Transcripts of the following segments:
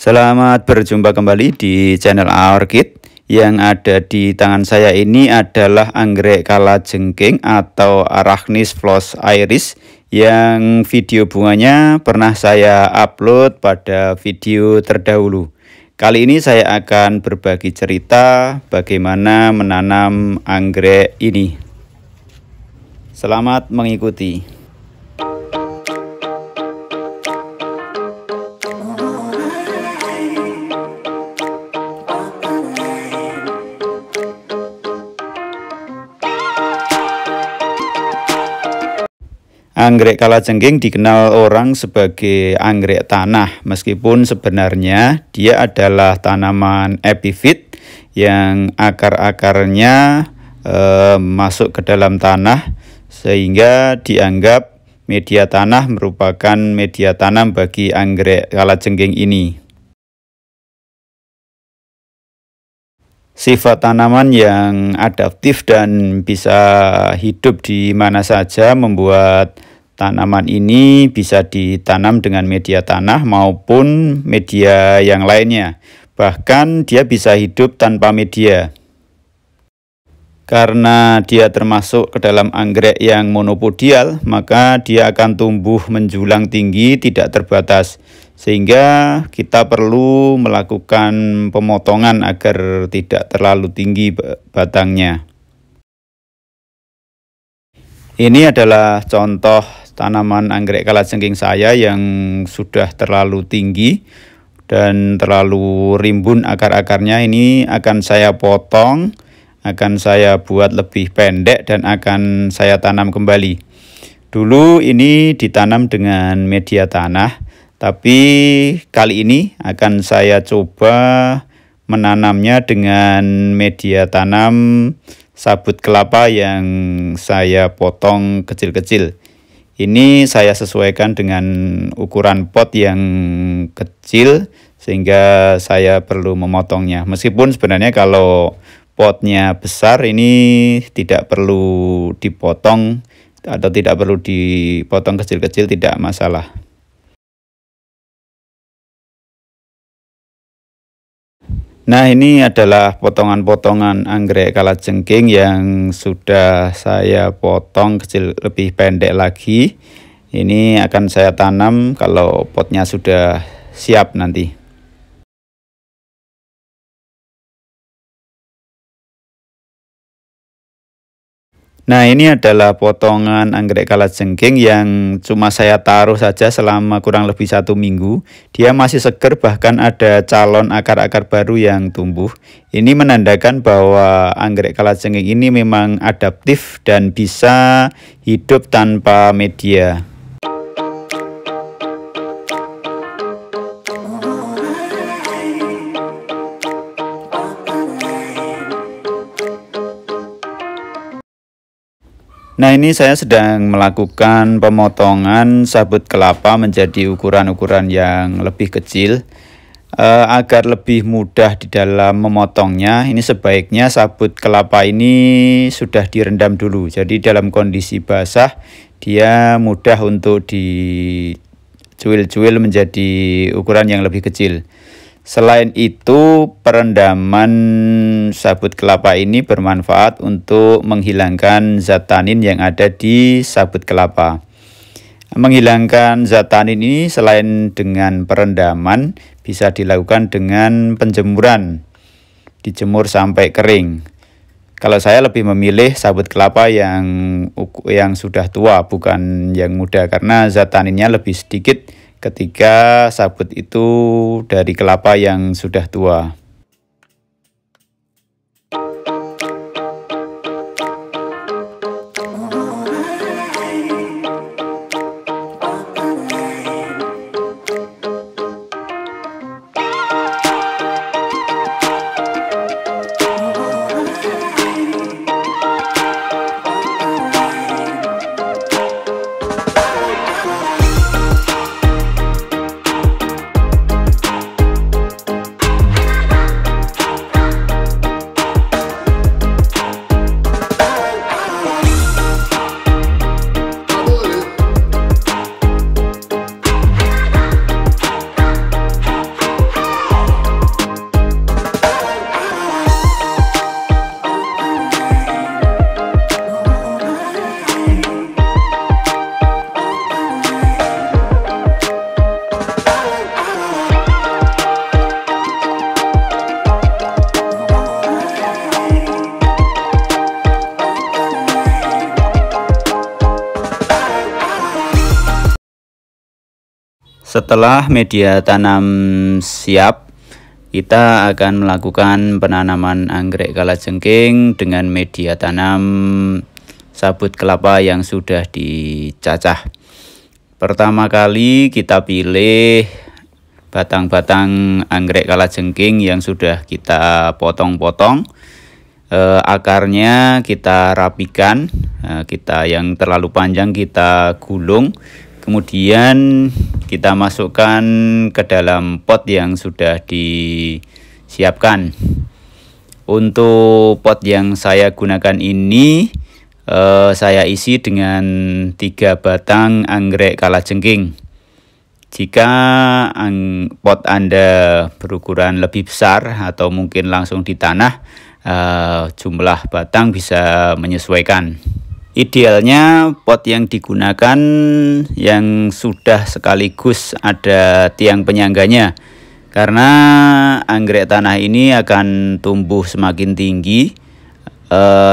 Selamat berjumpa kembali di channel Orchid. Yang ada di tangan saya ini adalah anggrek kalajengking atau Arachnis flos iris, yang video bunganya pernah saya upload pada video terdahulu. Kali ini saya akan berbagi cerita bagaimana menanam anggrek ini. Selamat mengikuti. Anggrek kalajengking dikenal orang sebagai anggrek tanah, meskipun sebenarnya dia adalah tanaman epifit yang akar-akarnya masuk ke dalam tanah, sehingga dianggap media tanah merupakan media tanam bagi anggrek kalajengking ini. Sifat tanaman yang adaptif dan bisa hidup di mana saja membuat tanaman ini bisa ditanam dengan media tanah maupun media yang lainnya. Bahkan dia bisa hidup tanpa media. Karena dia termasuk ke dalam anggrek yang monopodial, maka dia akan tumbuh menjulang tinggi tidak terbatas. Sehingga kita perlu melakukan pemotongan agar tidak terlalu tinggi batangnya. Ini adalah contoh tanaman anggrek kalajengking saya yang sudah terlalu tinggi dan terlalu rimbun akar-akarnya. Ini akan saya potong, akan saya buat lebih pendek dan akan saya tanam kembali. Dulu ini ditanam dengan media tanah, tapi kali ini akan saya coba menanamnya dengan media tanam sabut kelapa yang saya potong kecil-kecil. Ini saya sesuaikan dengan ukuran pot yang kecil sehingga saya perlu memotongnya. Meskipun sebenarnya kalau potnya besar ini tidak perlu dipotong atau tidak perlu dipotong kecil-kecil, tidak masalah. Nah, ini adalah potongan-potongan anggrek kalajengking yang sudah saya potong kecil lebih pendek lagi. Ini akan saya tanam kalau potnya sudah siap nanti. Nah, ini adalah potongan anggrek kalajengking yang cuma saya taruh saja selama kurang lebih 1 minggu. Dia masih segar, bahkan ada calon akar-akar baru yang tumbuh. Ini menandakan bahwa anggrek kalajengking ini memang adaptif dan bisa hidup tanpa media. Nah, ini saya sedang melakukan pemotongan sabut kelapa menjadi ukuran-ukuran yang lebih kecil. Agar lebih mudah di dalam memotongnya, ini sebaiknya sabut kelapa ini sudah direndam dulu. Jadi dalam kondisi basah dia mudah untuk dicuil-cuil menjadi ukuran yang lebih kecil. Selain itu, perendaman sabut kelapa ini bermanfaat untuk menghilangkan zat tanin yang ada di sabut kelapa. Menghilangkan zat tanin ini selain dengan perendaman, bisa dilakukan dengan penjemuran. Dijemur sampai kering. Kalau saya lebih memilih sabut kelapa yang sudah tua, bukan yang muda, karena zat taninnya lebih sedikit ketika sabut itu dari kelapa yang sudah tua. Setelah media tanam siap, kita akan melakukan penanaman anggrek kalajengking dengan media tanam sabut kelapa yang sudah dicacah. Pertama kali kita pilih batang-batang anggrek kalajengking yang sudah kita potong-potong. Akarnya kita rapikan, kita yang terlalu panjang kita gulung, kemudian kita masukkan ke dalam pot yang sudah disiapkan. Untuk pot yang saya gunakan ini saya isi dengan 3 batang anggrek kalajengking. Jika pot Anda berukuran lebih besar atau mungkin langsung di tanah, jumlah batang bisa menyesuaikan. Idealnya pot yang digunakan yang sudah sekaligus ada tiang penyangganya, karena anggrek tanah ini akan tumbuh semakin tinggi.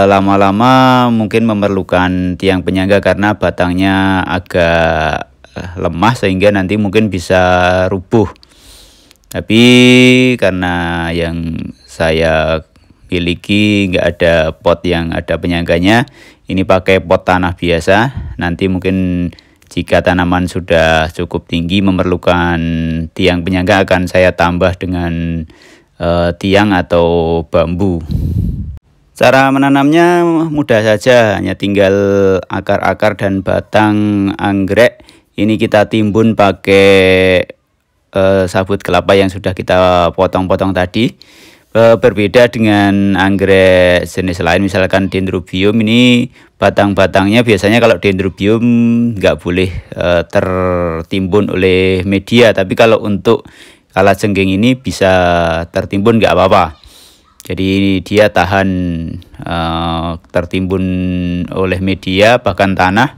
Lama-lama mungkin memerlukan tiang penyangga karena batangnya agak lemah sehingga nanti mungkin bisa rubuh. Tapi karena yang saya miliki nggak ada pot yang ada penyangganya, ini pakai pot tanah biasa. Nanti mungkin jika tanaman sudah cukup tinggi memerlukan tiang penyangga, akan saya tambah dengan tiang atau bambu. Cara menanamnya mudah saja, hanya tinggal akar-akar dan batang anggrek ini kita timbun pakai sabut kelapa yang sudah kita potong-potong tadi. Berbeda dengan anggrek jenis lain, misalkan Dendrobium, ini batang-batangnya biasanya kalau Dendrobium nggak boleh tertimbun oleh media, tapi kalau untuk kalajengking ini bisa tertimbun nggak apa-apa. Jadi dia tahan tertimbun oleh media bahkan tanah,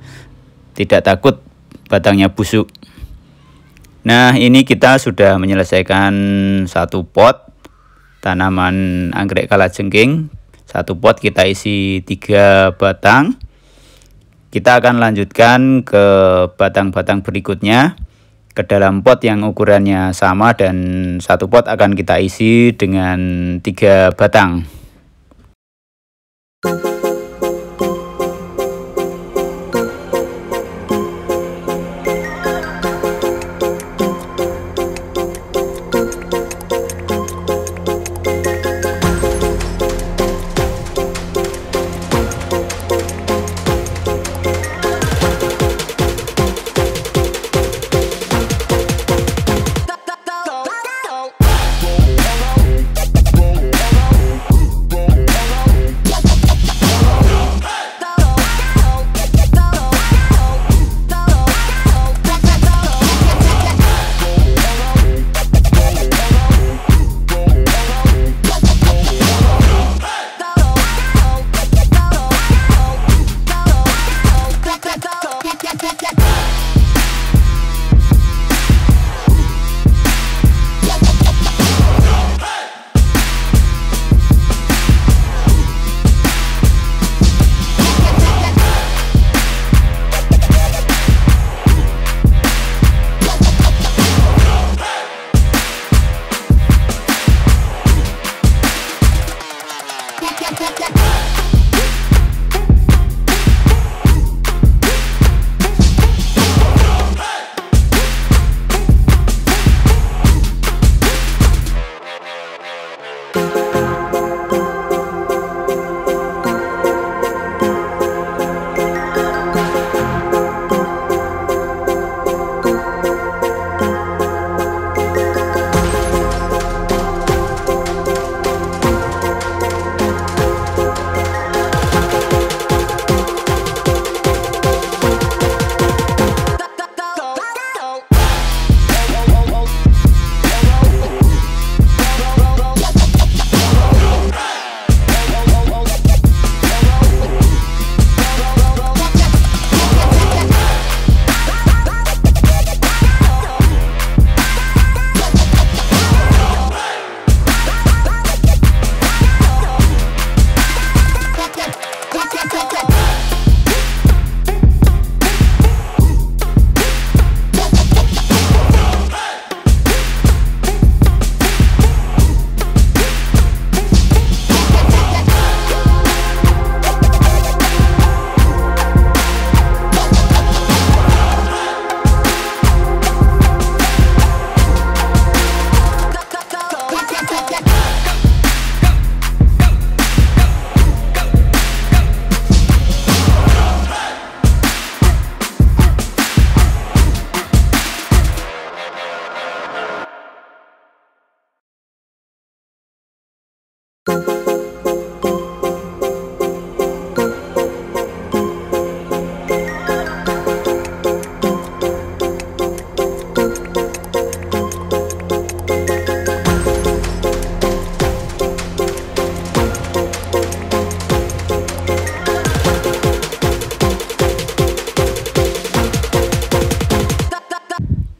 tidak takut batangnya busuk. Nah, ini kita sudah menyelesaikan satu pot tanaman anggrek kalajengking. Satu pot kita isi 3 batang. Kita akan lanjutkan ke batang-batang berikutnya ke dalam pot yang ukurannya sama, dan satu pot akan kita isi dengan 3 batang.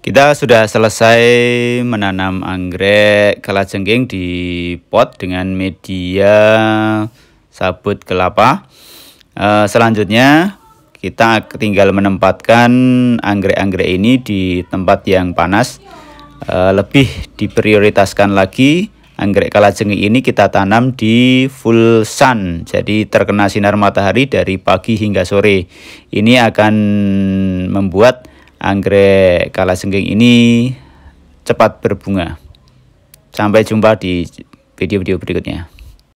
Kita sudah selesai menanam anggrek kalajengking di pot dengan media sabut kelapa. Selanjutnya kita tinggal menempatkan anggrek-anggrek ini di tempat yang panas. Lebih diprioritaskan lagi, anggrek kalajengking ini kita tanam di full sun, jadi terkena sinar matahari dari pagi hingga sore. Ini akan membuat anggrek kalajengking ini cepat berbunga. Sampai jumpa di video-video berikutnya.